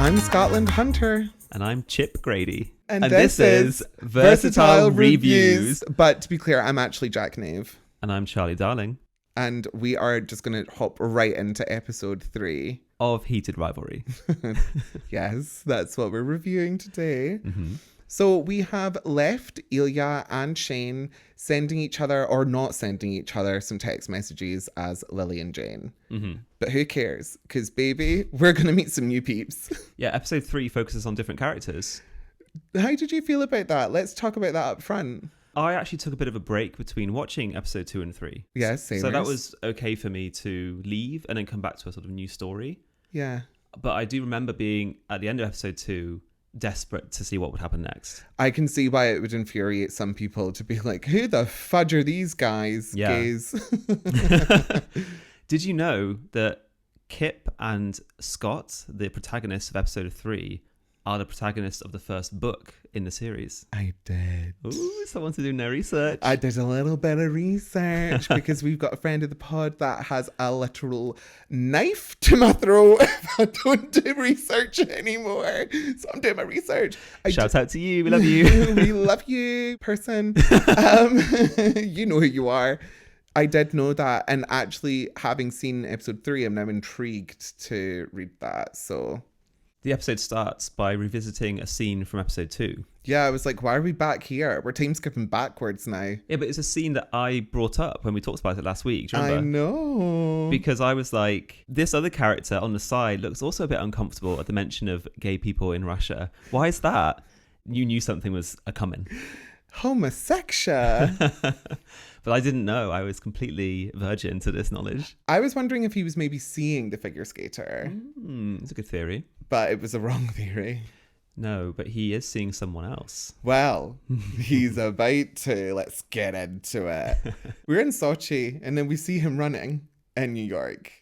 I'm Scotland Hunter. And I'm Chip Grady. And this is Versatile Reviews. But to be clear, I'm actually Jack Knave. And I'm Charlie Darling. And we are just going to hop right into episode 3 of Heated Rivalry. Yes, that's what we're reviewing today. Mm-hmm. So we have left Ilya and Shane sending each other, or not sending each other, some text messages as Lily and Jane. Mm-hmm. But who cares? Because, baby, we're going to meet some new peeps. Yeah, episode 3 focuses on different characters. How did you feel about that? Let's talk about that up front. I actually took a bit of a break between watching episode 2 and 3. Yes, same. So that was okay for me to leave and then come back to a sort of new story. Yeah. But I do remember being, at the end of episode 2, desperate to see what would happen next. I can see why it would infuriate some people to be like, who the fudge are these guys? Yeah. Gays. Did you know that Kip and Scott, the protagonists of episode 3, are the protagonists of the first book in the series? I did. Ooh, someone to do no research. I did a little bit of research because we've got a friend of the pod that has a literal knife to my throat if I don't do research anymore. So I'm doing my research. Shout out to you. We love you. We love you, person. You know who you are. I did know that. And actually, having seen episode 3, I'm now intrigued to read that. So... The episode starts by revisiting a scene from episode 2. Yeah, I was like, why are we back here? We're time skipping backwards now. Yeah, but it's a scene that I brought up when we talked about it last week. Do you remember? I know. Because I was like, this other character on the side looks also a bit uncomfortable at the mention of gay people in Russia. Why is that? You knew something was a-coming. Homosexual. But I didn't know. I was completely virgin to this knowledge. I was wondering if he was maybe seeing the figure skater. It's a good theory. But it was a wrong theory. No, but he is seeing someone else. Well, he's about to. Let's get into it. We're in Sochi, and then we see him running in New York.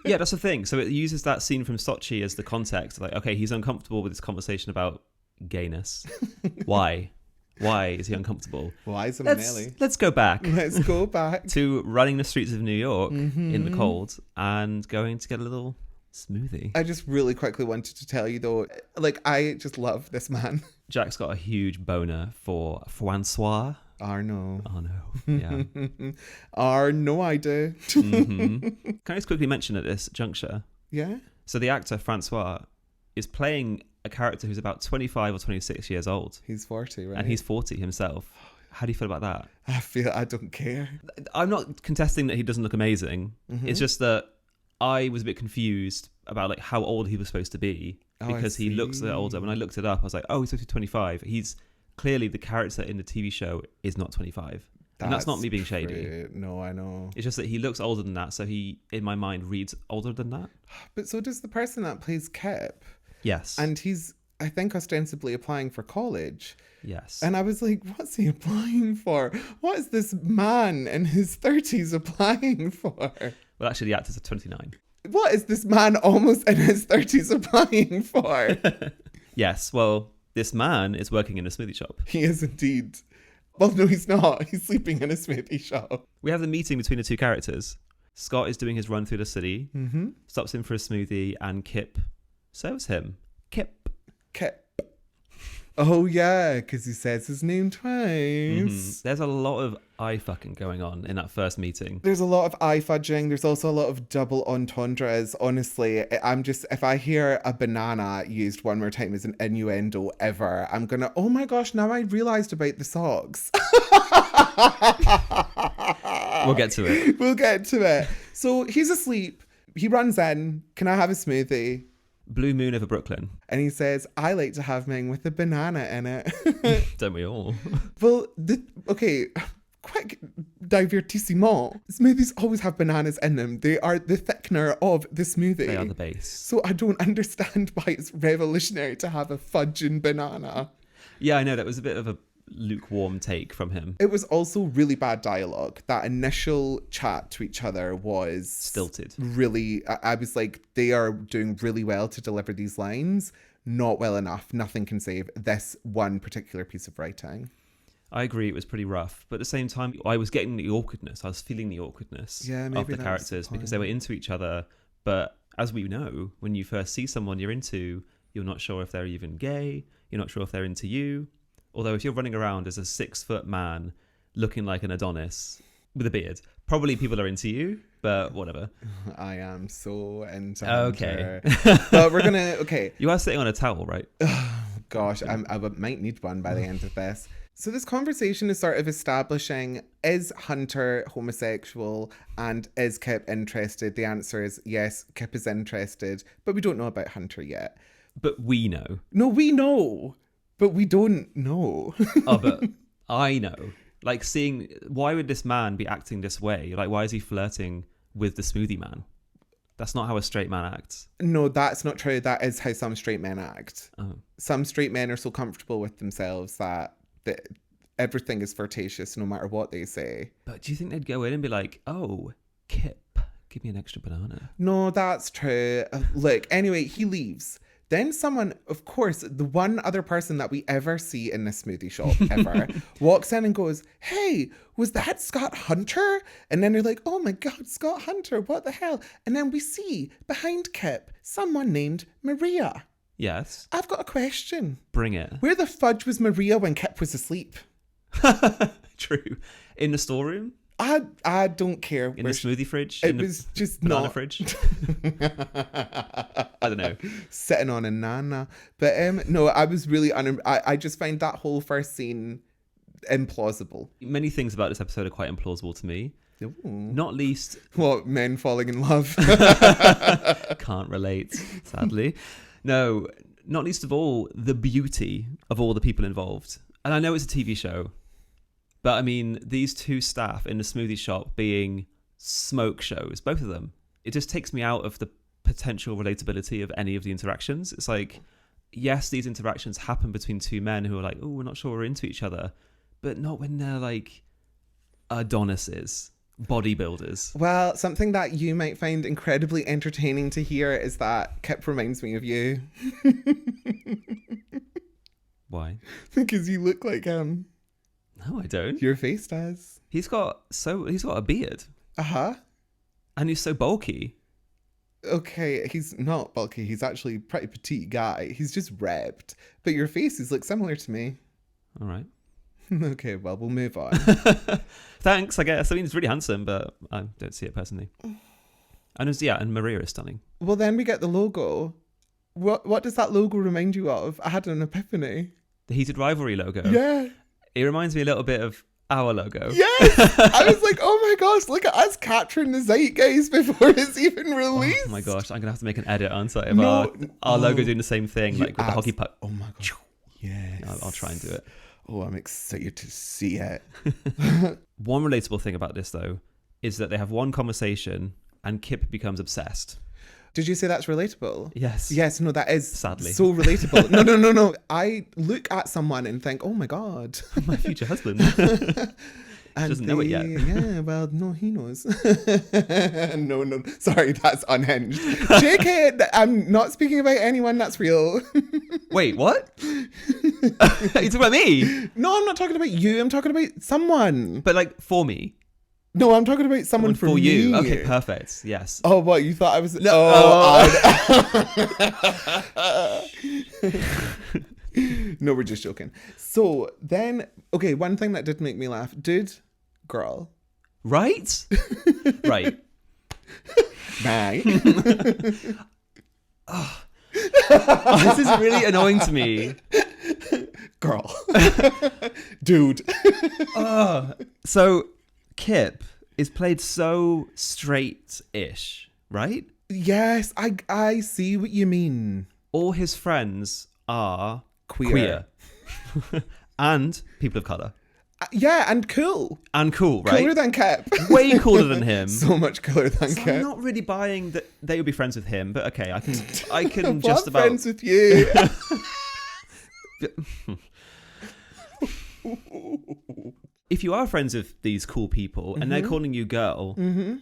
Yeah, that's the thing. So it uses that scene from Sochi as the context. Like, okay, he's uncomfortable with this conversation about gayness. Why? Why is he uncomfortable? Why is it Let's go back. Let's go back to running the streets of New York in the cold and going to get a little smoothie. I just really quickly wanted to tell you though, like, I just love this man. Jack's got a huge boner for Francois. Arno. Yeah. Arno, I do. Can I just quickly mention at this juncture? Yeah. So the actor Francois is playing a character who's about 25 or 26 years old. He's 40, right? And he's 40 himself. How do you feel about that? I don't care. I'm not contesting that he doesn't look amazing. It's just that I was a bit confused about like how old he was supposed to be because he looks a bit older. When I looked it up, I was like, oh, he's supposed to be 25. He's clearly the character in the TV show is not 25. And that's not me being shady. No, I know. It's just that he looks older than that. So he, in my mind, reads older than that. But so does the person that plays Kip. Yes. And he's, I think, ostensibly applying for college. Yes. And I was like, what's he applying for? What is this man in his 30s applying for? Well, actually, the actors are 29. What is this man almost in his 30s applying for? Yes. Well, this man is working in a smoothie shop. He is indeed. Well, no, he's not. He's sleeping in a smoothie shop. We have the meeting between the two characters. Scott is doing his run through the city, stops in for a smoothie, and Kip serves him. Kip. Oh, yeah, because he says his name twice. There's a lot of eye fucking going on in that first meeting. There's a lot of eye fudging. There's also a lot of double entendres. Honestly, if I hear a banana used one more time as an innuendo ever, I'm going to, oh my gosh, now I realised about the socks. We'll get to it. So he's asleep. He runs in. Can I have a smoothie? Blue moon over Brooklyn. And he says, I like to have mine with a banana in it. Don't we all? Well, okay, quick divertissement. Smoothies always have bananas in them. They are the thickener of the smoothie. They are the base. So I don't understand why it's revolutionary to have a fudging banana. Yeah, I know. That was a bit of a lukewarm take from him. It was also really bad dialogue. That initial chat to each other was stilted. Really, I was like, they are doing really well to deliver these lines. Not well enough. Nothing can save this one particular piece of writing. I agree, it was pretty rough. But at the same time, I was getting the awkwardness. I was feeling the awkwardness of the characters because they were into each other, but as we know, when you first see someone you're into, you're not sure if they're even gay. You're not sure if they're into you. Although if you're running around as a 6-foot man looking like an Adonis with a beard, probably people are into you, but whatever. I am so into Okay. But we're going to... Okay. You are sitting on a towel, right? Gosh, might need one by the end of this. So this conversation is sort of establishing, is Hunter homosexual and is Kip interested? The answer is yes, Kip is interested, but we don't know about Hunter yet. But we know. No, we know, but we don't know. Oh, but I know. Like, seeing, why would this man be acting this way? Like, why is he flirting with the smoothie man? That's not how a straight man acts. No, that's not true. That is how some straight men act. Oh. Some straight men are so comfortable with themselves that everything is flirtatious no matter what they say. But do you think they'd go in and be like, oh, Kip, give me an extra banana? No, that's true. Look, anyway, he leaves. Then someone, of course, the one other person that we ever see in this smoothie shop ever, walks in and goes, hey, was that Scott Hunter? And then they're like, oh my God, Scott Hunter, what the hell? And then we see behind Kip someone named Maria. Yes. I've got a question. Bring it. Where the fudge was Maria when Kip was asleep? True. In the storeroom? I don't care. In the smoothie fridge? It was just banana not. Fridge? I don't know. Sitting on a nana. But no, I was really... I just find that whole first scene implausible. Many things about this episode are quite implausible to me. Ooh. Not least... What, men falling in love? Can't relate, sadly. No, not least of all, the beauty of all the people involved. And I know it's a TV show, but I mean, these two staff in the smoothie shop being smoke shows, both of them, it just takes me out of the potential relatability of any of the interactions. It's like, yes, these interactions happen between two men who are like, oh, we're not sure we're into each other, but not when they're like Adonises, bodybuilders. Well, something that you might find incredibly entertaining to hear is that Kip reminds me of you. Why? Because you look like him. No, I don't. Your face does. He's got a beard. Uh-huh. And he's so bulky. Okay, he's not bulky. He's actually a pretty petite guy. He's just ripped. But your faces look similar to me. All right. Okay, well, we'll move on. Thanks, I guess. I mean, he's really handsome, but I don't see it personally. And Maria is stunning. Well, then we get the logo. What does that logo remind you of? I had an epiphany. The Heated Rivalry logo. Yeah. It reminds me a little bit of our logo. Yes! I was like, oh my gosh, look at us capturing the zeitgeist before it's even released. Oh my gosh, I'm going to have to make an edit, aren't I? Of our logo doing the same thing, like with the hockey puck. Oh my gosh. Yes. I'll try and do it. Oh, I'm excited to see it. One relatable thing about this, though, is that they have one conversation and Kip becomes obsessed. Did you say that's relatable? Yes. Yes, no, that is sadly so relatable. No. I look at someone and think, oh my God. My future husband. And doesn't know it yet. Yeah, well, no, he knows. No. Sorry, that's unhinged. JK, I'm not speaking about anyone that's real. Wait, what? Are you talking about me? No, I'm not talking about you. I'm talking about someone. But like for me? No, I'm talking about someone for you. me. Okay, perfect. Yes. Oh, what? You thought I was... No. No, we're just joking. So then, okay, one thing that did make me laugh. Dude, girl. Right? Right. Bye. Oh, this is really annoying to me. Girl. Dude. So Kip is played so straight-ish, right? Yes, I see what you mean. All his friends are Queer. And people of colour. Yeah, and cool. And cool, right? Cooler than Kip. Way cooler than him. So much cooler than So Kip. I'm not really buying that they would be friends with him, but okay, I can What just about... friends with you? If you are friends with these cool people and they're calling you girl,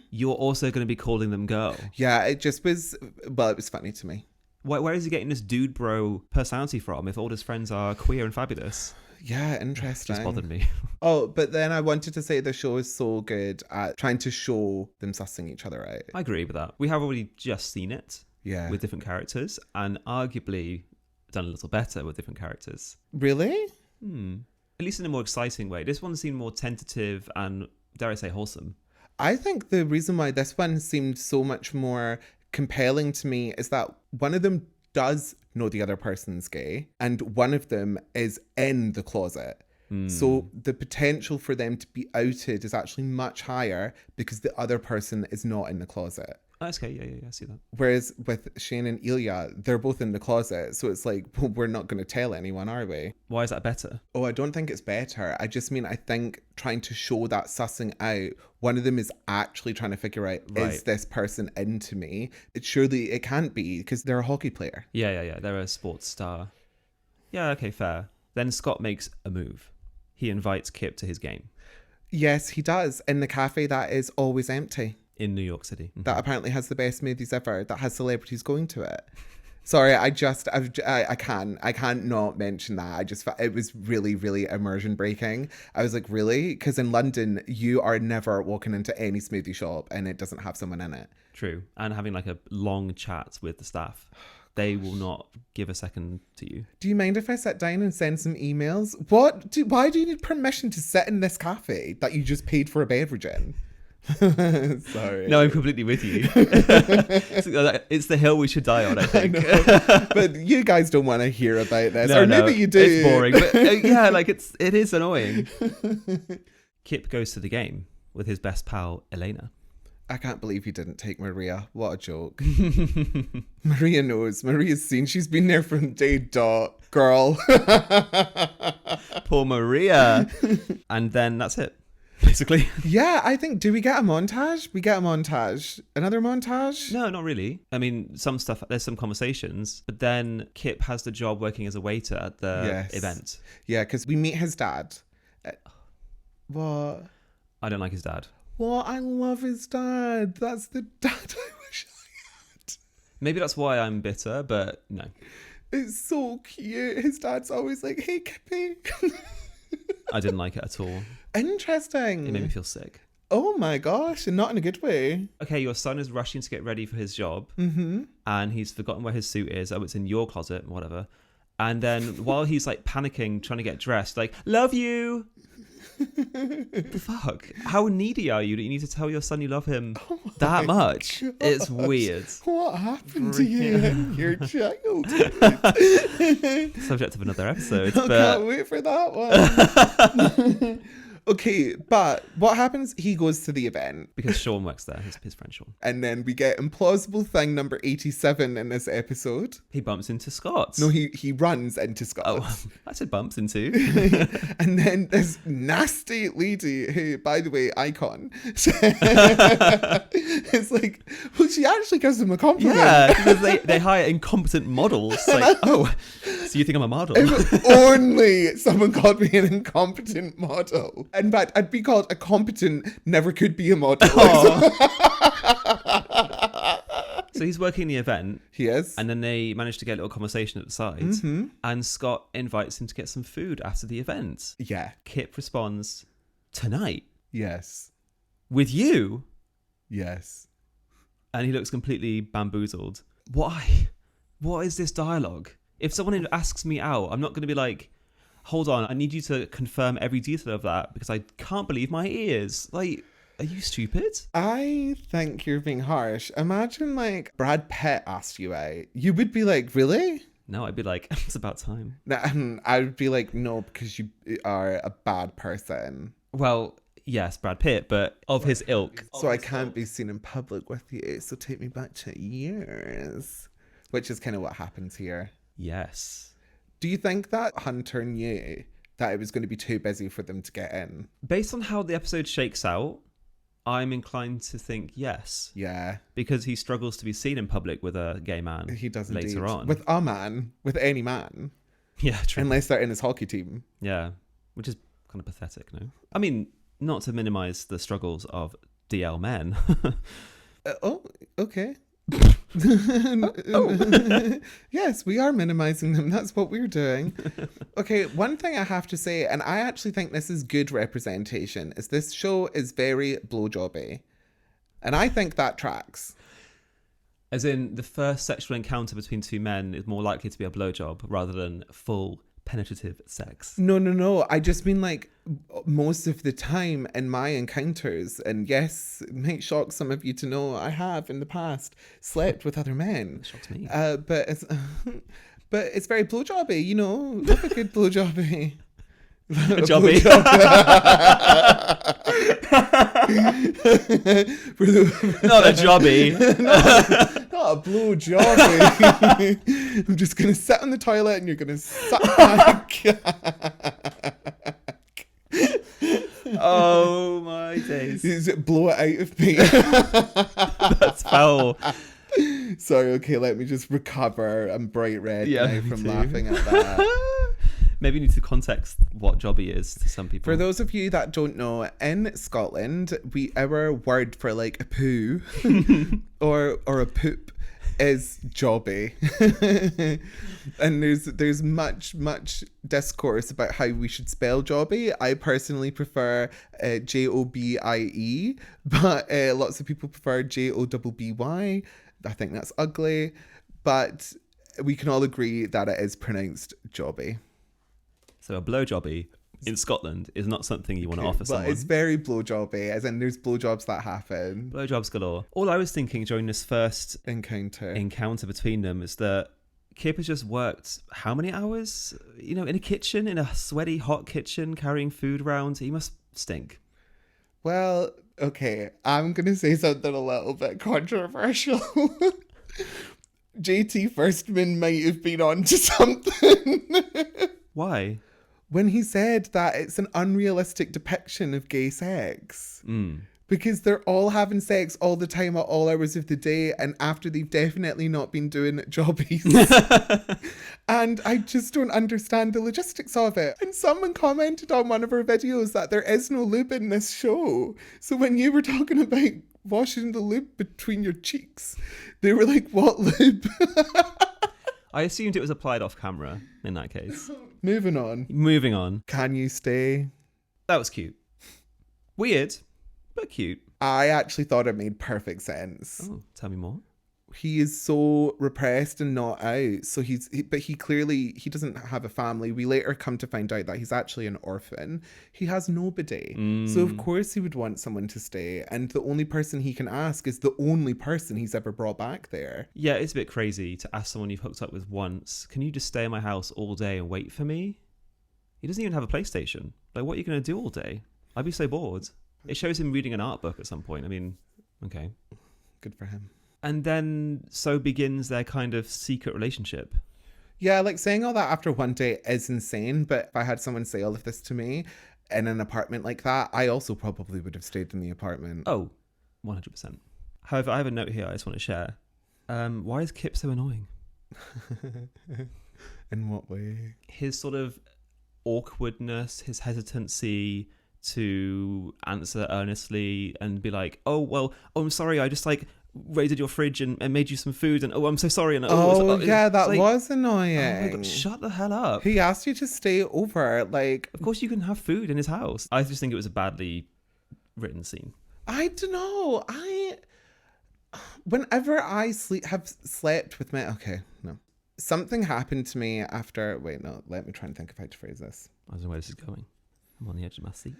you're also going to be calling them girl. Yeah, it just was... Well, it was funny to me. Where is he getting this dude bro personality from if all his friends are queer and fabulous? Yeah, interesting. Just bothered me. Oh, but then I wanted to say the show is so good at trying to show them sussing each other out. I agree with that. We have already just seen it with different characters, and arguably done a little better with different characters. Really? At least in a more exciting way. This one seemed more tentative and, dare I say, wholesome. I think the reason why this one seemed so much more compelling to me is that one of them does know the other person's gay, and one of them is in the closet. So the potential for them to be outed is actually much higher because the other person is not in the closet. Oh, that's okay. Yeah, I see that. Whereas with Shane and Ilia, they're both in the closet. So it's like, well, we're not going to tell anyone, are we? Why is that better? Oh, I don't think it's better. I just mean, I think trying to show that sussing out, one of them is actually trying to figure out, is this person into me? Surely it can't be because they're a hockey player. Yeah. They're a sports star. Yeah, okay, fair. Then Scott makes a move. He invites Kip to his game. Yes, he does. In the cafe that is always empty. In New York City. That apparently has the best smoothies ever. That has celebrities going to it. Sorry, I can't not mention that. It was really, really immersion breaking. I was like, really? Because in London, you are never walking into any smoothie shop and it doesn't have someone in it. True. And having like a long chat with the staff. They will not give a second to you. Do you mind if I sit down and send some emails? Why do you need permission to sit in this cafe that you just paid for a beverage in? Sorry. No, I'm completely with you. It's the hill we should die on, I think. I know, but you guys don't want to hear about this. No, maybe you do. It's boring. But yeah, like it is annoying. Kip goes to the game with his best pal, Elena. I can't believe he didn't take Maria. What a joke. Maria knows. Maria's seen. She's been there from day dot. Girl. Poor Maria. And then that's it, basically. Yeah, I think, do we get a montage? We get a montage. Another montage? No, not really. I mean, some stuff, there's some conversations, but then Kip has the job working as a waiter at the event. Yeah, because we meet his dad. What? I don't like his dad. Well, I love his dad. That's the dad I wish I had. Maybe that's why I'm bitter, but no. It's so cute. His dad's always like, hey, Kippy. I didn't like it at all. Interesting. It made me feel sick. Oh my gosh, and not in a good way. Okay, your son is rushing to get ready for his job, and he's forgotten where his suit is. Oh, it's in your closet, whatever. And then while he's like panicking, trying to get dressed, like, love you. The fuck? How needy are you that you need to tell your son you love him that much? Gosh. It's weird. What happened to you and your child? Subject of another episode. I can't wait for that one. Okay, but what happens? He goes to the event. Because Sean works there, his friend Sean. And then we get implausible thing number 87 in this episode. He bumps into Scott. No, he runs into Scott. Oh, I said bumps into. And then this nasty lady, who, by the way, icon. It's like, well, she actually gives him a compliment. Yeah, because they hire incompetent models. Like, oh, so you think I'm a model? If only someone called me an incompetent model. In fact, I'd be called a competent, never could be a model. So he's working the event. He is. And then they manage to get a little conversation at the side. Mm-hmm. And Scott invites him to get some food after the event. Yeah. Kip responds, tonight? Yes. With you? Yes. And he looks completely bamboozled. Why? What is this dialogue? If someone asks me out, I'm not going to be like, hold on, I need you to confirm every detail of that because I can't believe my ears. Like, are you stupid? I think you're being harsh. Imagine like Brad Pitt asked you out. You would be like, really? No, I'd be like, it's about time. I would be like, no, because you are a bad person. Well, yes, Brad Pitt, but of his ilk. So I can't be seen in public with you. So take me back to years. Which is kind of what happens here. Yes. Do you think that Hunter knew that it was going to be too busy for them to get in? Based on how the episode shakes out, I'm inclined to think yes. Yeah. Because he struggles to be seen in public with a gay man. He does later indeed. On. With a man. With any man. Yeah, true. Unless they're in his hockey team. Yeah. Which is kind of pathetic, no? I mean, not to minimise the struggles of DL men. Oh, okay. Yes, we are minimizing them. That's what we're doing. Okay, one thing I have to say, and I actually think this is good representation, is this show is very blowjobby. And I think that tracks. As in, the first sexual encounter between two men is more likely to be a blowjob rather than full penetrative sex. No. I just mean like most of the time in my encounters, and yes, it might shock some of you to know I have in the past slept with other men. It shocks me. But it's very blowjobby, you know. Love a good blowjobby. A jobby. Not a jobby. Not a blow jobby. I'm just gonna sit on the toilet and you're gonna suck my cock. Oh my days. Is it blow it out of me? That's foul. Sorry, okay, let me just recover. I'm bright red now from laughing at that. Maybe you need to context what jobby is to some people. For those of you that don't know, in Scotland, our word for like a poo or a poop is jobby. And there's much discourse about how we should spell jobby. I personally prefer Jobie, but lots of people prefer Jobby. I think that's ugly, but we can all agree that it is pronounced jobby. So a blowjobby in Scotland is not something you want to offer someone. But it's very blowjobby, as in there's blowjobs that happen. Blowjobs galore. All I was thinking during this first encounter between them is that Kip has just worked how many hours? You know, in a kitchen, in a sweaty, hot kitchen, carrying food around. He must stink. Well, okay, I'm going to say something a little bit controversial. JT Firstman might have been onto something. Why? When he said that it's an unrealistic depiction of gay sex. Because they're all having sex all the time at all hours of the day, and after they've definitely not been doing jobbies. And I just don't understand the logistics of it. And someone commented on one of our videos that there is no lube in this show. So when you were talking about washing the lube between your cheeks, they were like, what lube? I assumed it was applied off camera in that case. Moving on. Can you stay? That was cute. Weird, but cute. I actually thought it made perfect sense. Oh, tell me more. He is so repressed and not out. So he clearly doesn't have a family. We later come to find out that he's actually an orphan. He has nobody. So of course he would want someone to stay. And the only person he can ask is the only person he's ever brought back there. Yeah, it's a bit crazy to ask someone you've hooked up with once, can you just stay in my house all day and wait for me? He doesn't even have a PlayStation. Like, what are you going to do all day? I'd be so bored. It shows him reading an art book at some point. I mean, okay. Good for him. And then so begins their kind of secret relationship. Yeah, like saying all that after one day is insane. But if I had someone say all of this to me in an apartment like that, I also probably would have stayed in the apartment. Oh, 100%. However, I have a note here I just want to share. Why is Kip so annoying? In what way? His sort of awkwardness, his hesitancy to answer earnestly and be like, I'm sorry, I just like raided your fridge and made you some food and I'm so sorry. And that was annoying. Oh my God, shut the hell up. He asked you to stay over. Like, of course you can have food in his house. I just think it was a badly written scene. I don't know. Whenever I have slept with men, something happened to me after. Wait, no. Let me try and think of how to phrase this. I don't know where this is going. I'm on the edge of my seat.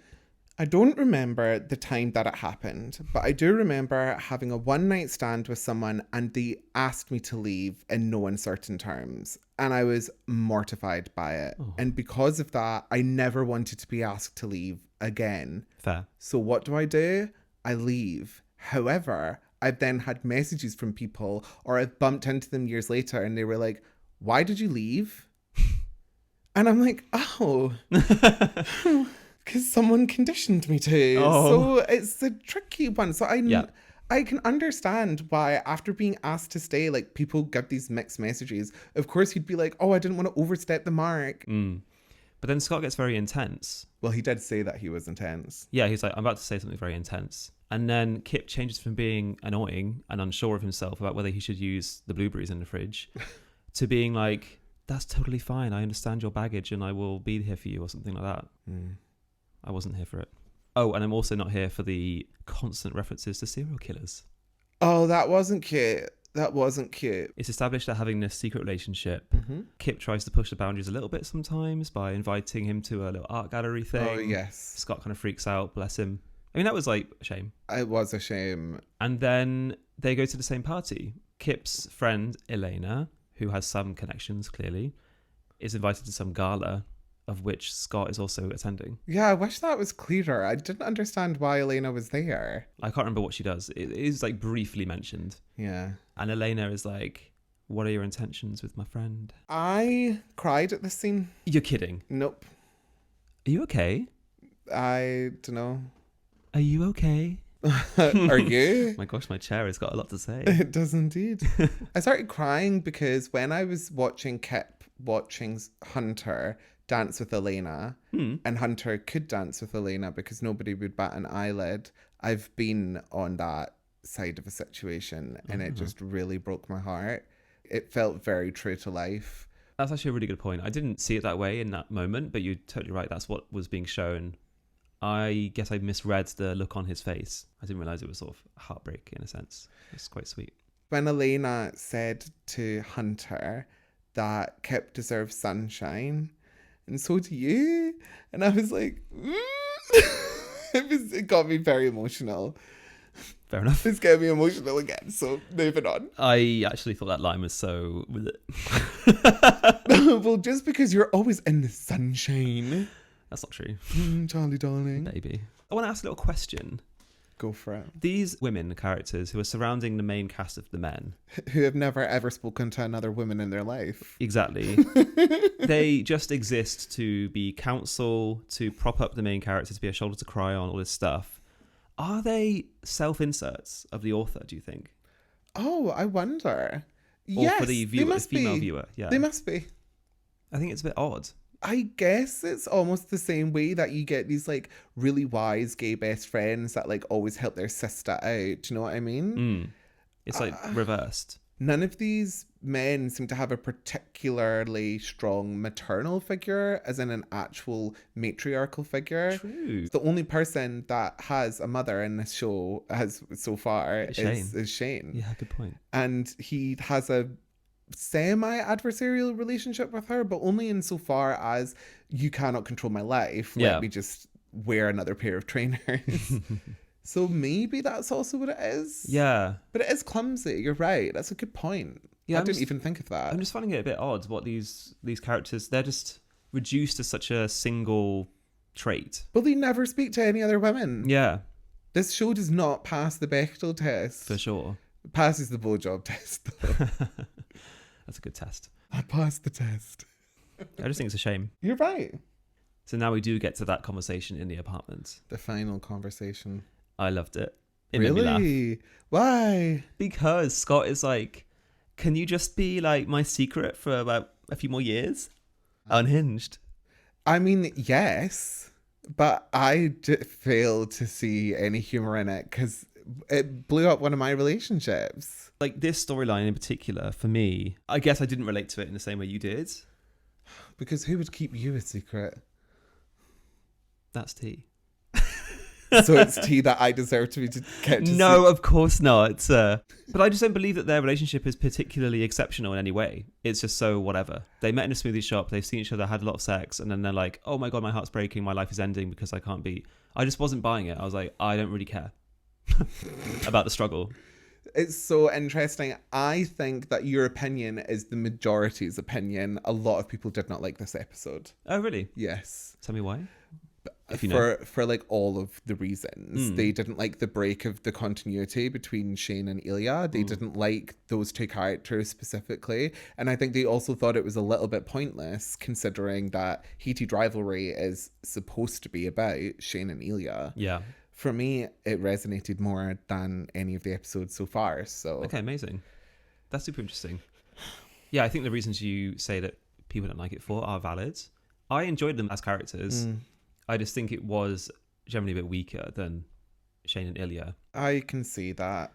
I don't remember the time that it happened, but I do remember having a one-night stand with someone and they asked me to leave in no uncertain terms. And I was mortified by it. Oh. And because of that, I never wanted to be asked to leave again. Fair. So what do? I leave. However, I've then had messages from people, or I've bumped into them years later and they were like, why did you leave? And I'm like, oh... because someone conditioned me to. Oh. So it's a tricky one. So I can understand why after being asked to stay, like people get these mixed messages. Of course, you'd be like, oh, I didn't want to overstep the mark. But then Scott gets very intense. Well, he did say that he was intense. Yeah, he's like, I'm about to say something very intense. And then Kip changes from being annoying and unsure of himself about whether he should use the blueberries in the fridge to being like, that's totally fine. I understand your baggage and I will be here for you or something like that. I wasn't here for it. Oh, and I'm also not here for the constant references to serial killers. Oh, that wasn't cute. That wasn't cute. It's established that having this secret relationship, Kip tries to push the boundaries a little bit sometimes by inviting him to a little art gallery thing. Oh, yes. Scott kind of freaks out, bless him. I mean, that was like a shame. It was a shame. And then they go to the same party. Kip's friend, Elena, who has some connections, clearly, is invited to some gala, of which Scott is also attending. Yeah, I wish that was clearer. I didn't understand why Elena was there. I can't remember what she does. It is like briefly mentioned. Yeah. And Elena is like, what are your intentions with my friend? I cried at this scene. You're kidding. Nope. Are you okay? I don't know. Are you okay? Are you? My gosh, my chair has got a lot to say. It does indeed. I started crying because when I was watching Kip watching Hunter dance with Elena, and Hunter could dance with Elena because nobody would bat an eyelid, I've been on that side of a situation and it just really broke my heart. It felt very true to life. That's actually a really good point. I didn't see it that way in that moment, but you're totally right. That's what was being shown. I guess I misread the look on his face. I didn't realise it was sort of heartbreak in a sense. It's quite sweet. When Elena said to Hunter that Kip deserves sunshine, and so do you, and I was like, it got me very emotional. Fair enough. It's getting me emotional again, so moving on. I actually thought that line was so... Well, just because you're always in the sunshine. That's not true. Charlie darling. Maybe. I want to ask a little question. Go for it. These women characters who are surrounding the main cast of the men. Who have never ever spoken to another woman in their life. Exactly. They just exist to be counsel, to prop up the main character, to be a shoulder to cry on, all this stuff. Are they self-inserts of the author, do you think? Oh, I wonder. Or for the viewer, female viewer. Yeah. They must be. I think it's a bit odd. I guess it's almost the same way that you get these like really wise gay best friends that like always help their sister out. Do you know what I mean? It's like reversed. None of these men seem to have a particularly strong maternal figure, as in an actual matriarchal figure. True. The only person that has a mother in this show has so far is Shane. Yeah, good point. And he has a semi-adversarial relationship with her, but only insofar as you cannot control my life. Yeah. Let me just wear another pair of trainers. So maybe that's also what it is. Yeah. But it is clumsy. You're right. That's a good point. Yeah, I didn't even think of that. I'm just finding it a bit odd what these characters, they're just reduced to such a single trait. Well, they never speak to any other women. Yeah. This show does not pass the Bechdel test. For sure. It passes the blowjob test, though. That's a good test. I passed the test. I just think it's a shame. You're right. So now we do get to that conversation in the apartment. The final conversation. I loved it. It made me laugh. Why? Because Scott is like, can you just be like my secret for about a few more years? Unhinged. I mean, yes, but I failed to see any humor in it because it blew up one of my relationships. Like this storyline in particular, for me, I guess I didn't relate to it in the same way you did. Because who would keep you a secret? That's tea. So it's tea that I deserve to be kept to No, of course not. But I just don't believe that their relationship is particularly exceptional in any way. It's just so whatever. They met in a smoothie shop, they've seen each other, had a lot of sex, and then they're like, oh my God, my heart's breaking, my life is ending because I can't be. I just wasn't buying it. I was like, I don't really care about the struggle. It's so interesting. I think that your opinion is the majority's opinion. A lot of people did not like this episode. Oh, really? Yes. Tell me why. If you know. For like all of the reasons. They didn't like the break of the continuity between Shane and Ilia. They didn't like those two characters specifically. And I think they also thought it was a little bit pointless considering that Heated Rivalry is supposed to be about Shane and Ilia. Yeah. For me, it resonated more than any of the episodes so far. So okay, amazing. That's super interesting. Yeah, I think the reasons you say that people don't like it for are valid. I enjoyed them as characters. I just think it was generally a bit weaker than Shane and Ilia. I can see that.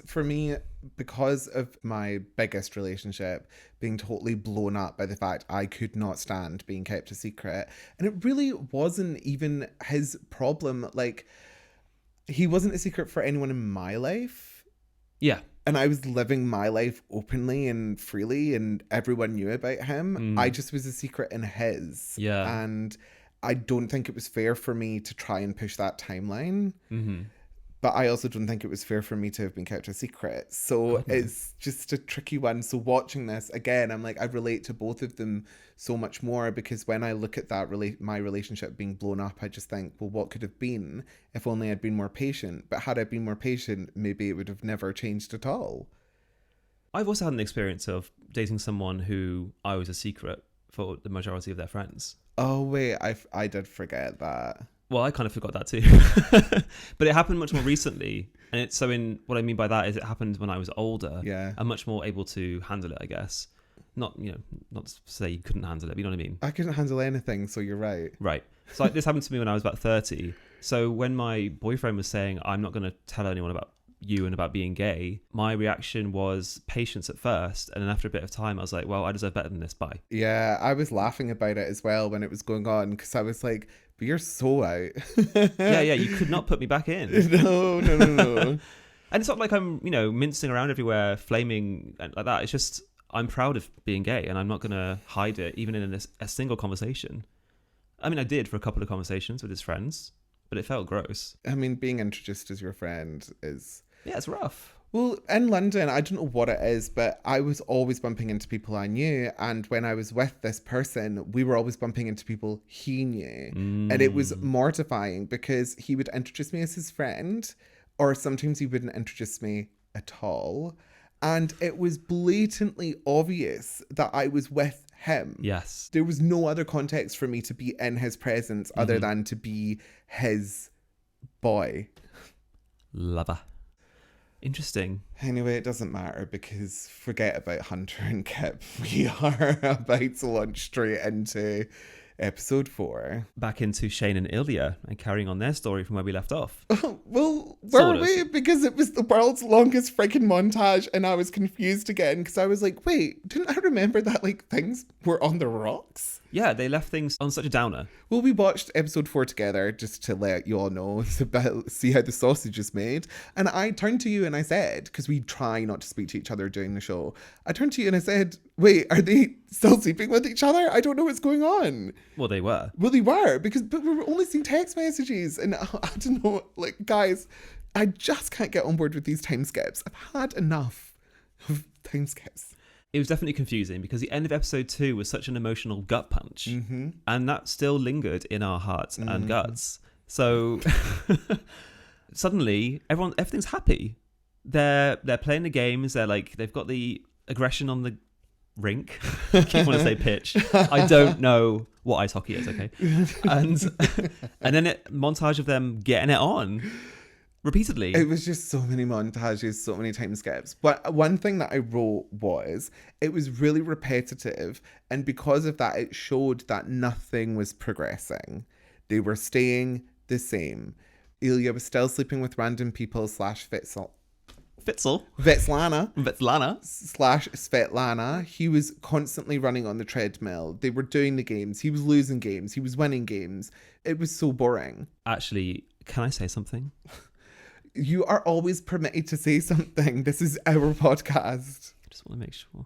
For me, because of my biggest relationship being totally blown up by the fact I could not stand being kept a secret, and it really wasn't even his problem. Like, he wasn't a secret for anyone in my life. Yeah. And I was living my life openly and freely, and everyone knew about him. I just was a secret in his. Yeah. And I don't think it was fair for me to try and push that timeline. But I also don't think it was fair for me to have been kept a secret. So it's just a tricky one. So watching this again, I'm like, I relate to both of them so much more, because when I look at that my relationship being blown up, I just think, well, what could have been if only I'd been more patient? But had I been more patient, maybe it would have never changed at all. I've also had an experience of dating someone who I was a secret for the majority of their friends. Oh, wait, I did forget that. Well, I kind of forgot that too. But it happened much more recently. And what I mean by that is it happened when I was older. Yeah. I'm much more able to handle it, I guess. Not to say you couldn't handle it, but you know what I mean? I couldn't handle anything, so you're right. Right. So this happened to me when I was about 30. So when my boyfriend was saying, I'm not going to tell anyone about you and about being gay, my reaction was patience at first, and then after a bit of time I was like, well, I deserve better than this, bye. Yeah, I was laughing about it as well when it was going on, because I was like, but you're so out. yeah, you could not put me back in. No. And it's not like I'm mincing around everywhere flaming like that. It's just I'm proud of being gay, and I'm not gonna hide it even in a single conversation. I mean, I did for a couple of conversations with his friends, but it felt gross. I mean, being introduced as your friend is... Yeah, it's rough. Well, in London, I don't know what it is, but I was always bumping into people I knew. And when I was with this person, we were always bumping into people he knew. And it was mortifying, because he would introduce me as his friend, or sometimes he wouldn't introduce me at all. And it was blatantly obvious that I was with him. Yes. There was no other context for me to be in his presence other than to be his boy. Lover. Interesting. Anyway, it doesn't matter, because forget about Hunter and Kip. We are about to launch straight into episode 4. Back into Shane and Ilia and carrying on their story from where we left off. Well, were we? Because it was the world's longest freaking montage, and I was confused again, because I was like, wait, didn't I remember that things were on the rocks? Yeah, they left things on such a downer. Well, we watched episode 4 together, just to let you all know, see how the sausage is made. And I turned to you and I said, because we try not to speak to each other during the show, I turned to you and I said, wait, are they still sleeping with each other? I don't know what's going on. Well, they were. Well, they were, but we were only seeing text messages. And I don't know, guys, I just can't get on board with these time skips. I've had enough of time skips. It was definitely confusing, because the end of episode 2 was such an emotional gut punch, and that still lingered in our hearts and guts. So suddenly everything's happy. They're playing the games. They've got the aggression on the rink. I keep wanting to say pitch. I don't know what ice hockey is. Okay, and then montage of them getting it on. Repeatedly. It was just so many montages, so many time skips. But one thing that I wrote was, it was really repetitive, and because of that, it showed that nothing was progressing. They were staying the same. Ilia was still sleeping with random people / Svetlana / Svetlana. He was constantly running on the treadmill. They were doing the games. He was losing games. He was winning games. It was so boring. Actually, can I say something? You are always permitted to say something. This is our podcast. I just want to make sure.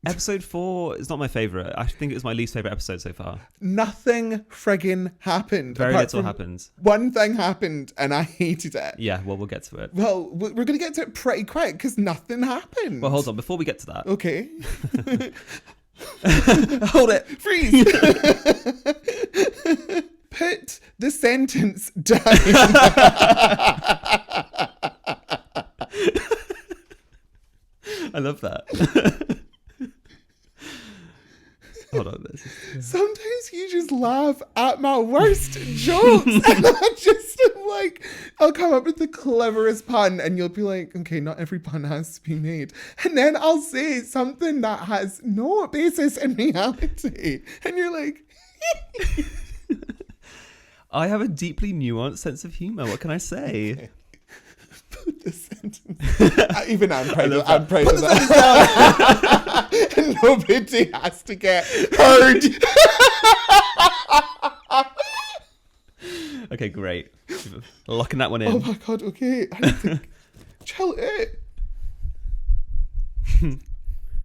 Episode 4 is not my favourite. I think it was my least favourite episode so far. Nothing friggin' happened. Very little happened. One thing happened and I hated it. Yeah, well, we'll get to it. Well, we're going to get to it pretty quick, because nothing happened. Well, hold on. Before we get to that. Okay. Hold it. Freeze. Put the sentence down. I love that. Hold on. Sometimes you just laugh at my worst jokes. And I just am like, I'll come up with the cleverest pun and you'll be like, okay, not every pun has to be made. And then I'll say something that has no basis in reality. And you're like... I have a deeply nuanced sense of humour. What can I say? The sentence. Even I'm proud of that. that. And nobody has to get heard. Okay, great. Locking that one in. Oh my god, okay. I need to chill it.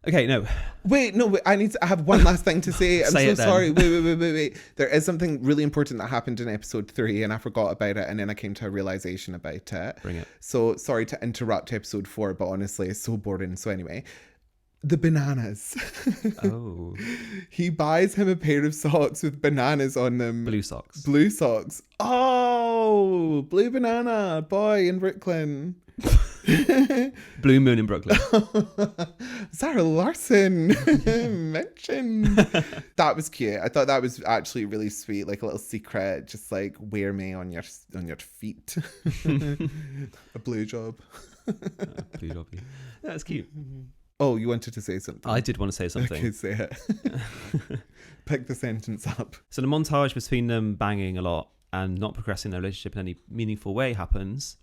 Okay, no. Wait, I have one last thing to say. I'm Say so it then. sorry. Wait. There is something really important that happened in episode 3 and I forgot about it, and then I came to a realization about it. Bring it. So sorry to interrupt episode 4, but honestly, it's so boring. So anyway, the bananas. Oh. He buys him a pair of socks with bananas on them. Blue socks. Blue socks. Oh, blue banana boy in Brooklyn. Blue moon in Brooklyn. Sarah Larson mentioned. That was cute. I thought that was actually really sweet, like a little secret. Just like wear me on your feet. A blue job. Blue job. Yeah, that's cute. Oh, you wanted to say something? I did want to say something. Okay, say it. Pick the sentence up. So the montage between them banging a lot and not progressing their relationship in any meaningful way happens.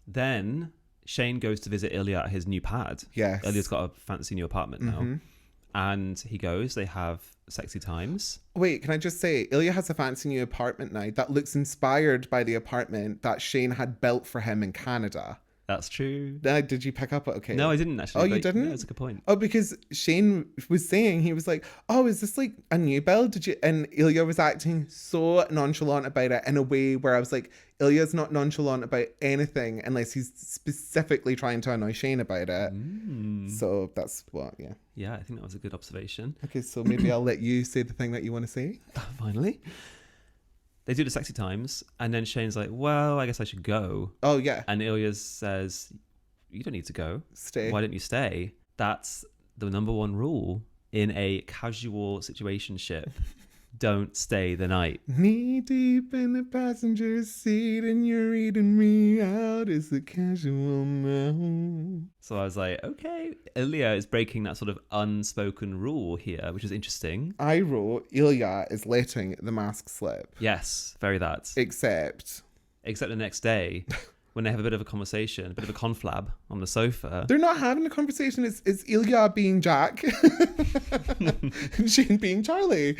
Then Shane goes to visit Ilya at his new pad. Yes. Ilya's got a fancy new apartment now. And he goes, they have sexy times. Wait, can I just say, Ilya has a fancy new apartment now that looks inspired by the apartment that Shane had built for him in Canada. That's true. Did you pick up? Okay. No, I didn't actually. Oh, you didn't? No, that's a good point. Oh, because Shane was saying, he was like, oh, is this like a new build? Did you? And Ilya was acting so nonchalant about it in a way where I was like, Ilya's not nonchalant about anything unless he's specifically trying to annoy Shane about it. So that's what, yeah. Yeah, I think that was a good observation. Okay, so maybe I'll let you say the thing that you want to say. Finally. They do the sexy times, and then Shane's like, well, I guess I should go. Oh, yeah. And Ilya says, you don't need to go. Stay. Why don't you stay? That's the number one rule in a casual situationship. Don't stay the night. Knee deep in the passenger seat and you're eating me out. It's a casual now. So I was like, okay, Ilia is breaking that sort of unspoken rule here, which is interesting. I wrote, Ilya is letting the mask slip. Yes, very that. Except the next day, when they have a bit of a conversation, a bit of a conflab on the sofa. they're not having a conversation. It's Ilya being Jack and Shane being Charlie.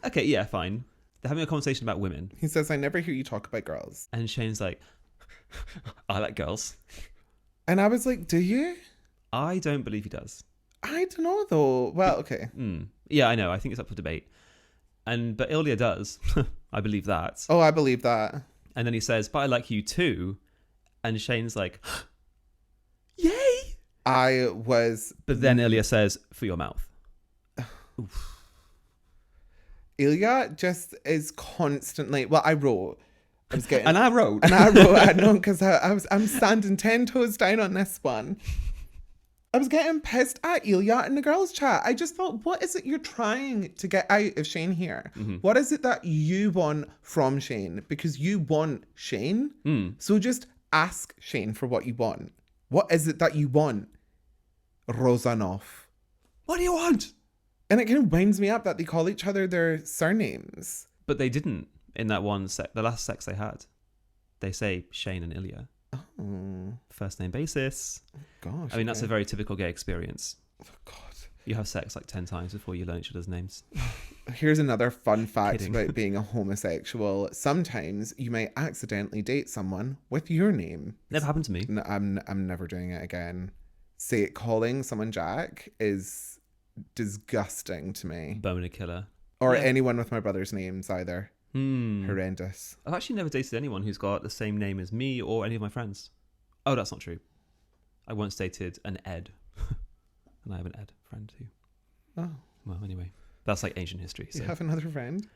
Okay, yeah, fine. They're having a conversation about women. He says, I never hear you talk about girls. And Shane's like, I like girls. And I was like, do you? I don't believe he does. I don't know though. Well, okay. Yeah, I know. I think it's up for debate. But Ilya does. I believe that. Oh, I believe that. And then he says, but I like you too. And Shane's like, yay! But then Ilya says, for your mouth. Oof. Ilya just is constantly, well, I wrote, I know, because I'm standing 10 toes down on this one. I was getting pissed at Ilya in the girls' chat. I just thought, what is it you're trying to get out of Shane here? What is it that you want from Shane? Because you want Shane. So just ask Shane for what you want. What is it that you want? Rozanov. What do you want? And it kind of winds me up that they call each other their surnames. But they didn't in that one the last sex they had. They say Shane and Ilya. Oh. First name basis. Oh, gosh. I mean, that's a very typical gay experience. Oh, God. You have sex like 10 times before you learn each other's names. Here's another fun fact Kidding. about being a homosexual. Sometimes you might accidentally date someone with your name. Never happened to me. No, I'm never doing it again. Calling someone Jack is disgusting to me. Boner killer. Or Yeah. anyone with my brother's names either. Horrendous. I've actually never dated anyone who's got the same name as me or any of my friends. Oh, that's not true. I once dated an Ed. And I have an Ed friend too. Oh. Well, anyway. That's like ancient history. So. You have another friend?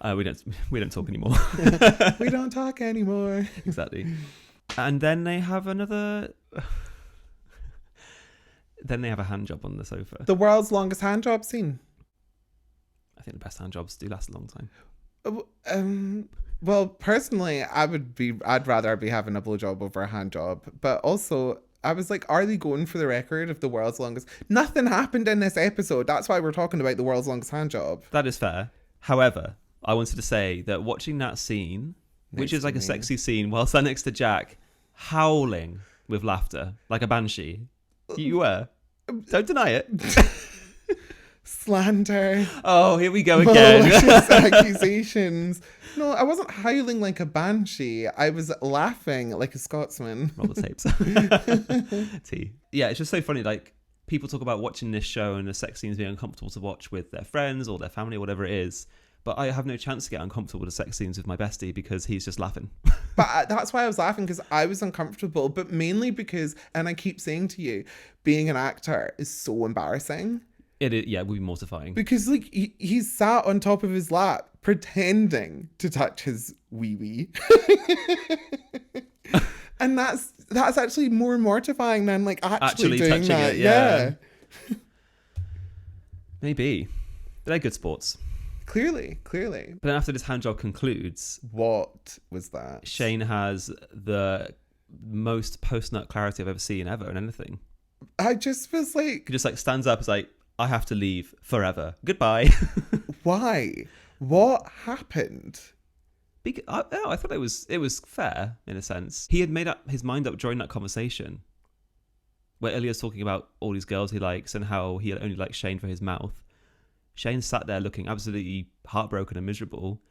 We don't talk anymore. We don't talk anymore. Exactly. And then they have Then they have a hand job on the sofa. The world's longest hand job scene. I think the best hand jobs do last a long time. Well, personally, I'd rather be having a blowjob over a hand job. But also, I was like, are they going for the record of the world's longest? Nothing happened in this episode. That's why we're talking about the world's longest hand job. That is fair. However, I wanted to say that watching that scene which is like a sexy scene while sat next to Jack, howling with laughter like a banshee. You were. Don't deny it. Slander. Oh, here we go again. Accusations. No, I wasn't howling like a banshee. I was laughing like a Scotsman. Roll the tapes. T. Yeah, it's just so funny. Like, people talk about watching this show and the sex scenes being uncomfortable to watch with their friends or their family or whatever it is. But I have no chance to get uncomfortable with the sex scenes with my bestie because he's just laughing. But that's why I was laughing, because I was uncomfortable. But mainly because, and I keep saying to you, being an actor is so embarrassing. It would be mortifying. Because like he's sat on top of his lap pretending to touch his wee-wee. And that's actually more mortifying than like actually doing touching that. It, yeah. Maybe. They're good sports. Clearly. But then after this hand job concludes... What was that? Shane has the most post-nut clarity I've ever seen ever in anything. I just was like... He just like stands up, is like, I have to leave forever. Goodbye. Why? What happened? I thought it was fair in a sense. He had made up his mind up during that conversation where Ilya's talking about all these girls he likes and how he only likes Shane for his mouth. Shane sat there looking absolutely heartbroken and miserable.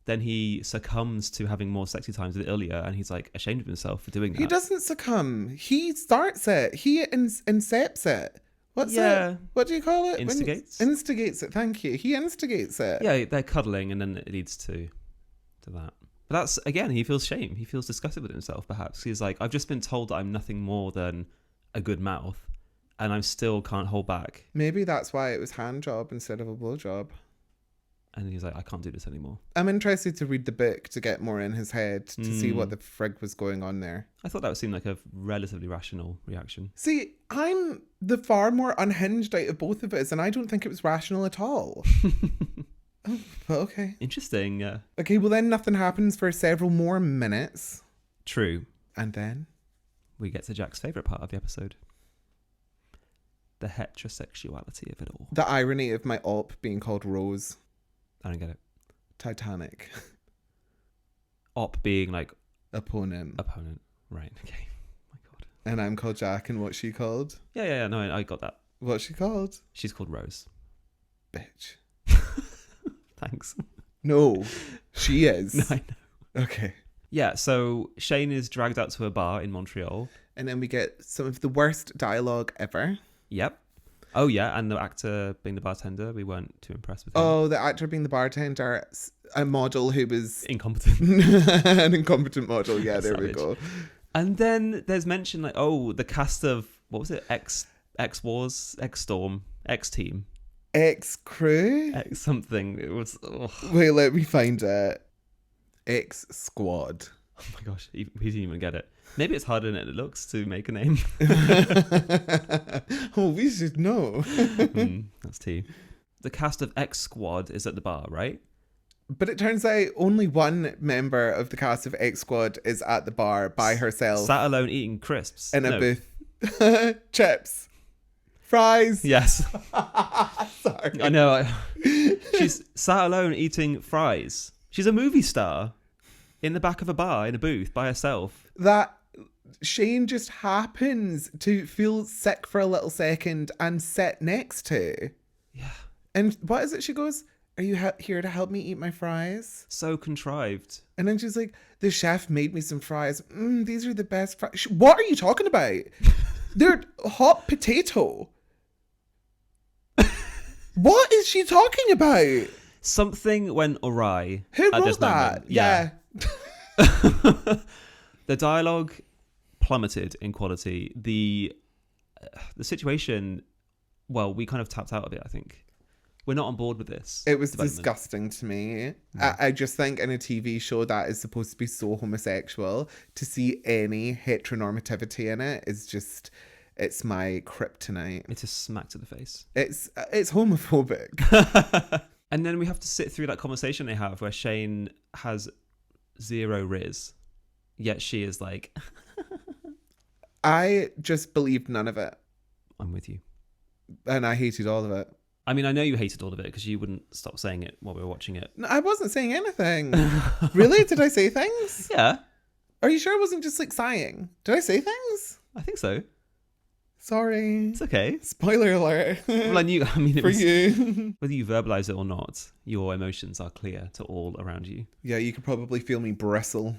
Then he succumbs to having more sexy times with Ilia, and he's like ashamed of himself for doing that. He doesn't succumb. He starts it. He incepts it. What's it? What do you call it? Instigates? Instigates it. Thank you. He instigates it. Yeah, they're cuddling, and then it leads to that. But that's, again, he feels shame. He feels disgusted with himself, perhaps. He's like, I've just been told that I'm nothing more than a good mouth, and I still can't hold back. Maybe that's why it was hand job instead of a blow job. And he's like, I can't do this anymore. I'm interested to read the book to get more in his head to see what the frig was going on there. I thought that would seem like a relatively rational reaction. See, I'm the far more unhinged out of both of us, and I don't think it was rational at all. Oh, okay. Interesting. Okay, well then nothing happens for several more minutes. True. And then? We get to Jack's favourite part of the episode. The heterosexuality of it all. The irony of my op being called Rose. I don't get it. Titanic. Op being like... Opponent. Right, okay. My God. And I'm called Jack, and what's she called? Yeah, no, I got that. What's she called? She's called Rose. Bitch. Thanks. No, she is. No, I know. Okay. Yeah, so Shane is dragged out to a bar in Montreal. And then we get some of the worst dialogue ever. Yep. Oh, yeah, and the actor being the bartender, we weren't too impressed with him. Oh, the actor being the bartender, a model who was... Incompetent. An incompetent model, yeah, there we go. And then there's mention like, the cast of, what was it? X-Wars, X-Storm, X-Team. X-Crew? X-something. It was... Oh. Wait, let me find it. X-Squad. Oh my gosh, he didn't even get it. Maybe it's harder than it looks to make a name. Oh, we should know. That's tea. The cast of X Squad is at the bar, right? But it turns out only one member of the cast of X Squad is at the bar by herself. Sat alone eating crisps. In a booth. Chips. Fries. Yes. Sorry. I know. She's sat alone eating fries. She's a movie star in the back of a bar in a booth by herself. That Shane just happens to feel sick for a little second and sit next to. Yeah. And what is it? She goes, are you here to help me eat my fries? So contrived. And then she's like, the chef made me some fries. These are the best fries. What are you talking about? They're hot potato. What is she talking about? Something went awry. Who wrote that? Yeah. The dialogue plummeted in quality. The situation, well, we kind of tapped out of it, I think. We're not on board with this. It was disgusting to me. I just think in a TV show that is supposed to be so homosexual, to see any heteronormativity in it is just, it's my kryptonite. It's a smack to the face. It's homophobic. And then we have to sit through that conversation they have where Shane has zero riz, yet she is like... I just believed none of it. I'm with you. And I hated all of it. I mean, I know you hated all of it because you wouldn't stop saying it while we were watching it. No, I wasn't saying anything. Really? Did I say things? Yeah. Are you sure I wasn't just like sighing? Did I say things? I think so. Sorry. It's okay. Spoiler alert. Well, I mean, it for was, you. whether you verbalize it or not, your emotions are clear to all around you. Yeah, you could probably feel me bristle.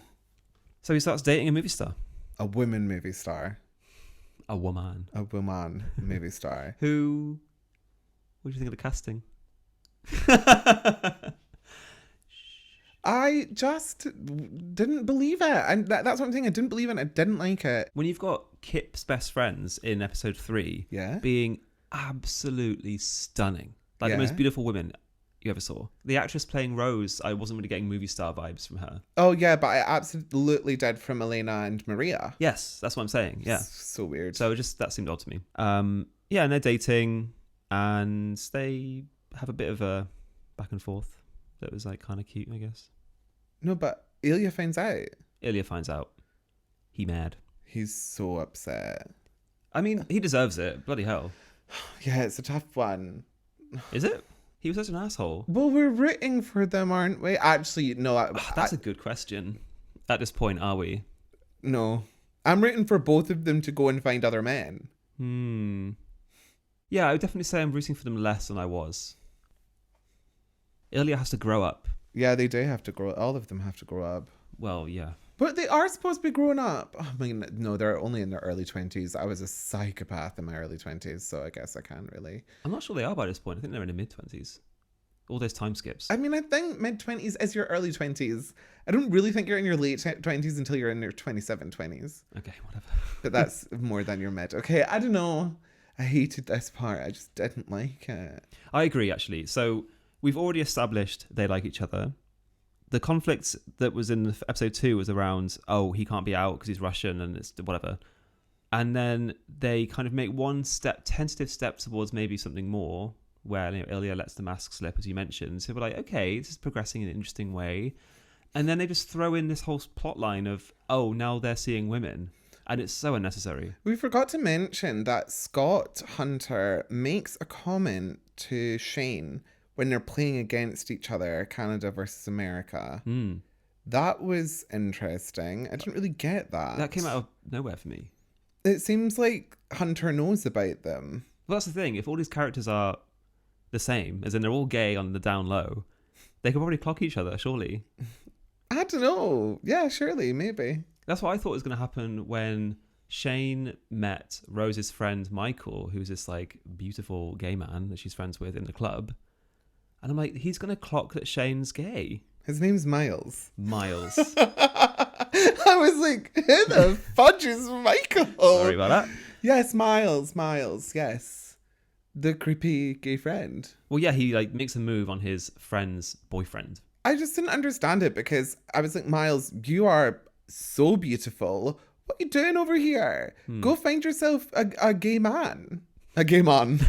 So he starts dating a movie star. A woman movie star. A woman. A woman movie star. Who... What do you think of the casting? I just didn't believe it. And that's what I'm saying. I didn't believe it. I didn't like it. When you've got Kip's best friends in episode 3 being absolutely stunning. Like the most beautiful women you ever saw. The actress playing Rose, I wasn't really getting movie star vibes from her. Oh, yeah, but I absolutely did from Elena and Maria. Yes, that's what I'm saying. Yeah. So weird. So that seemed odd to me. Yeah, and they're dating and they have a bit of a back and forth that was like kind of cute, I guess. No, but Ilia finds out. Ilia finds out. He mad. He's so upset. I mean, he deserves it. Bloody hell. Yeah, it's a tough one. Is it? He was such an asshole. Well, we're rooting for them, aren't we? Actually, no. That's a good question. At this point, are we? No. I'm rooting for both of them to go and find other men. Yeah, I would definitely say I'm rooting for them less than I was. Ilia has to grow up. Yeah, they do have to grow up. All of them have to grow up. Well, yeah. But they are supposed to be growing up. I mean, no, they're only in their early 20s. I was a psychopath in my early 20s, so I guess I can't really. I'm not sure they are by this point. I think they're in the mid-20s. All those time skips. I mean, I think mid-20s is your early 20s. I don't really think you're in your late 20s until you're in your 27 20s. Okay, whatever. But that's more than your mid. Okay, I don't know. I hated this part. I just didn't like it. I agree, actually. So we've already established they like each other. The conflict that was in episode 2 was around, he can't be out because he's Russian and it's whatever. And then they kind of make one tentative step towards maybe something more, where Ilia lets the mask slip, as you mentioned. So we're like, okay, this is progressing in an interesting way. And then they just throw in this whole plot line of, now they're seeing women. And it's so unnecessary. We forgot to mention that Scott Hunter makes a comment to Shane when they're playing against each other, Canada versus America. That was interesting. I didn't really get that. That came out of nowhere for me. It seems like Hunter knows about them. Well, that's the thing. If all these characters are the same, as in they're all gay on the down low, they could probably clock each other, surely. I don't know. Yeah, surely, maybe. That's what I thought was going to happen when Shane met Rose's friend Michael, who's this like beautiful gay man that she's friends with in the club. And I'm like, he's going to clock that Shane's gay. His name's Miles. Miles. I was like, who the fudge is Michael? Sorry about that. Yes, Miles, yes. The creepy gay friend. Well, yeah, he like makes a move on his friend's boyfriend. I just didn't understand it because I was like, Miles, you are so beautiful. What are you doing over here? Go find yourself a gay man. A gay man.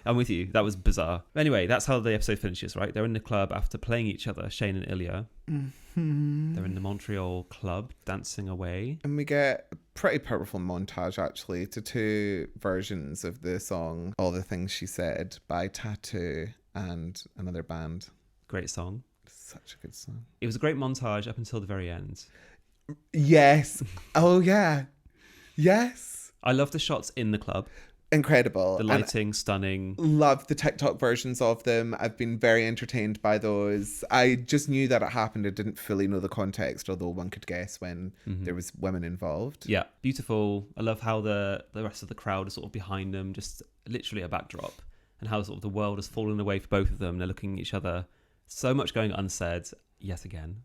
I'm with you. That was bizarre. Anyway, that's how the episode finishes, right? They're in the club after playing each other, Shane and Ilia. Mm-hmm. They're in the Montreal club, dancing away. And we get a pretty powerful montage, actually, to 2 versions of the song All the Things She Said by Tattoo and another band. Great song. Such a good song. It was a great montage up until the very end. Yes. Oh, yeah. Yes. I love the shots in the club. Incredible. The lighting, stunning. Love the TikTok versions of them. I've been very entertained by those. I just knew that it happened. I didn't fully know the context, although one could guess when there was women involved. Yeah, beautiful. I love how the rest of the crowd is sort of behind them, just literally a backdrop, and how sort of the world has fallen away for both of them. They're looking at each other. So much going unsaid yet again.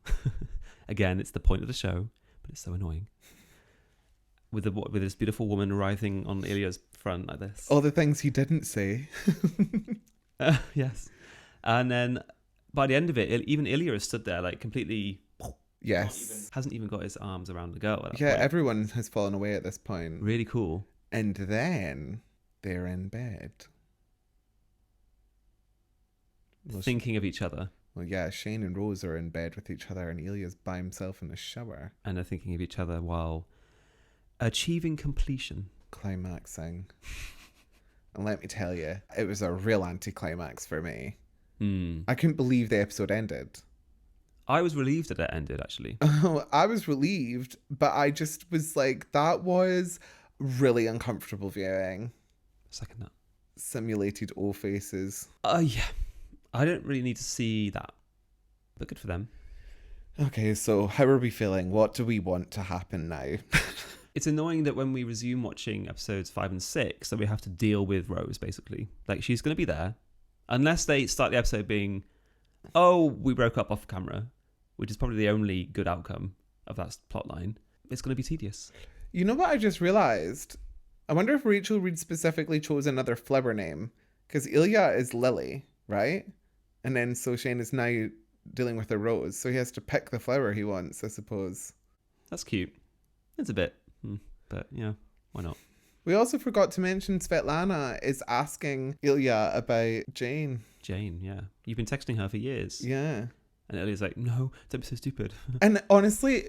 Again, it's the point of the show, but it's so annoying. With this beautiful woman writhing on Ilia's front like this. All the things he didn't say. Yes. And then by the end of it, even Ilia is stood there like completely... Yes. Hasn't even got his arms around the girl at that Yeah, point. everyone has fallen away at this point. Really cool. And then they're in bed. Thinking of each other. Well, yeah, Shane and Rose are in bed with each other and Ilia's by himself in the shower. And they're thinking of each other while achieving completion. Climaxing. And let me tell you, it was a real anticlimax for me. Mm. I couldn't believe the episode ended. I was relieved that it ended, actually. Oh, I was relieved, but I just was like, that was really uncomfortable viewing. Second that. Simulated O faces. Yeah. I don't really need to see that, but good for them. Okay, so how are we feeling? What do we want to happen now? It's annoying that when we resume watching episodes 5 and 6, that we have to deal with Rose, basically. Like, she's going to be there. Unless they start the episode being, oh, we broke up off camera, which is probably the only good outcome of that plot line. It's going to be tedious. You know what I just realised? I wonder if Rachel Reed specifically chose another Flubber name. Because Ilia is Lily, right? And then so Shane is now dealing with a Rose. So he has to pick the flower he wants, I suppose. That's cute. It's a bit. But yeah, why not? We also forgot to mention Svetlana is asking Ilya about Jane. Jane, yeah. You've been texting her for years. Yeah. And Ilya's like, no, don't be so stupid. And honestly,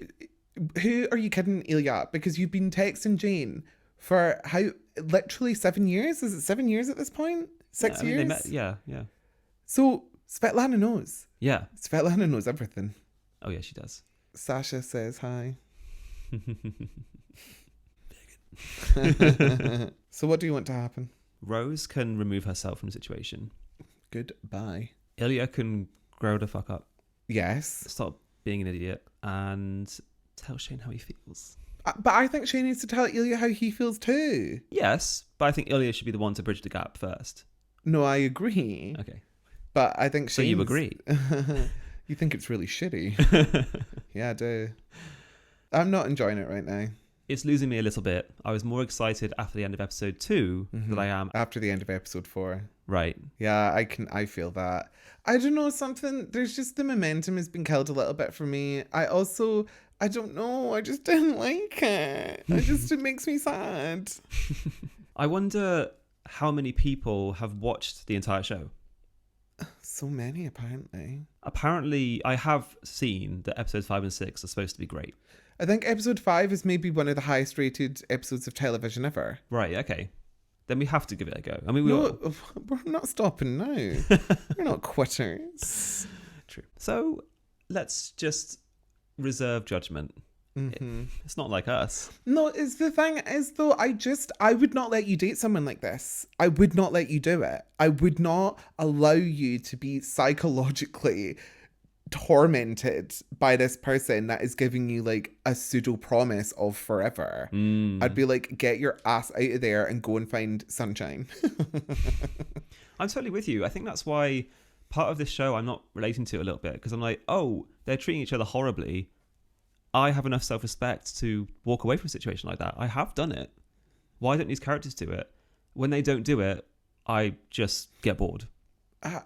who are you kidding, Ilya? Because you've been texting Jane for literally 7 years? Is it 7 years at this point? 6 years? They met, yeah. So Svetlana knows. Yeah. Svetlana knows everything. Oh, yeah, she does. Sasha says hi. So what do you want to happen? Rose can remove herself from the situation. Goodbye. Ilya can grow the fuck up. Yes. Stop being an idiot and tell Shane how he feels. But I think Shane needs to tell Ilya how he feels too. Yes, but I think Ilya should be the one to bridge the gap first. No, I agree. Okay. But I think Shane. So you agree? You think it's really shitty. Yeah, I do. I'm not enjoying it right now. It's losing me a little bit. I was more excited after the end of episode 2 than I am after the end of episode 4. Right. Yeah, I feel that. I don't know, there's just the momentum has been killed a little bit for me. I don't know, I just didn't like it. It makes me sad. I wonder how many people have watched the entire show. So many, apparently. Apparently, I have seen that episodes 5 and 6 are supposed to be great. I think episode 5 is maybe one of the highest rated episodes of television ever. Right, okay. Then we have to give it a go. I mean, we're not stopping now. We're not quitters. True. So let's just reserve judgment. Mm-hmm. It's not like us. No, it's the thing is though, I would not let you date someone like this. I would not let you do it. I would not allow you to be psychologically tormented by this person that is giving you like a pseudo promise of forever. I'd be like, get your ass out of there and go and find sunshine. I'm totally with you. I think that's why part of this show I'm not relating to a little bit, because I'm like, oh, they're treating each other horribly. I have enough self-respect to walk away from a situation like that. I have done it. Why don't these characters do it? When they don't do it, I just get bored.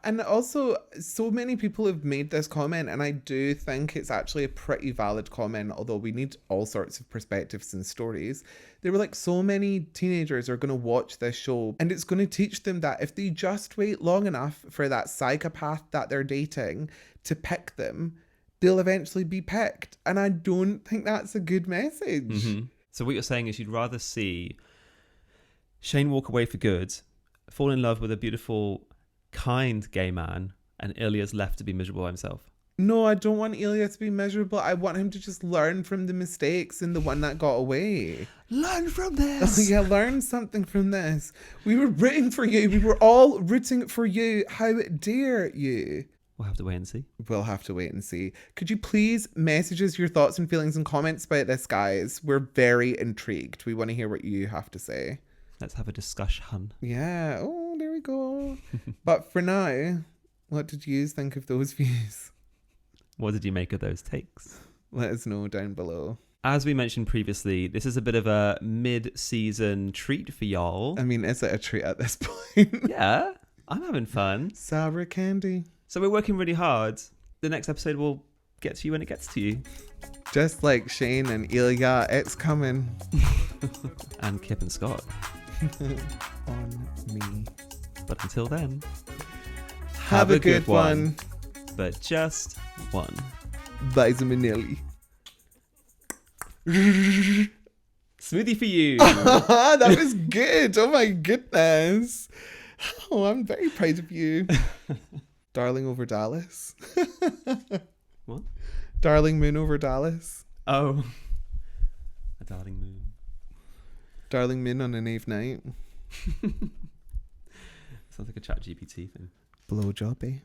And also, so many people have made this comment, and I do think it's actually a pretty valid comment, although we need all sorts of perspectives and stories. They were like, so many teenagers are going to watch this show, and it's going to teach them that if they just wait long enough for that psychopath that they're dating to pick them, they'll eventually be picked. And I don't think that's a good message. Mm-hmm. So what you're saying is you'd rather see Shane walk away for good, fall in love with a beautiful, kind gay man, and Ilya's left to be miserable by himself. No, I don't want Ilya to be miserable. I want him to just learn from the mistakes and the one that got away. Learn from this. Oh, yeah, learn something from this. We were rooting for you. We were all rooting for you. How dare you? We'll have to wait and see. We'll have to wait and see. Could you please message us your thoughts and feelings and comments about this, guys? We're very intrigued. We want to hear what you have to say. Let's have a discussion. Yeah. Oh, there we go. But for now, what did you think of those views? What did you make of those takes? Let us know down below. As we mentioned previously, this is a bit of a mid-season treat for y'all. I mean, is it a treat at this point? Yeah, I'm having fun. Sour candy. So we're working really hard. The next episode will get to you when it gets to you. Just like Shane and Ilia, it's coming. And Kip and Scott. On me. But until then, have a good one. But just one. Bye, Zamanelli. Smoothie for you. That was good. Oh my goodness. Oh, I'm very proud of you. Darling over Dallas. What? Darling Moon over Dallas. Oh. A darling moon. Darling Moon on a Knave night. Sounds like a chat GPT thing. Blowjobby.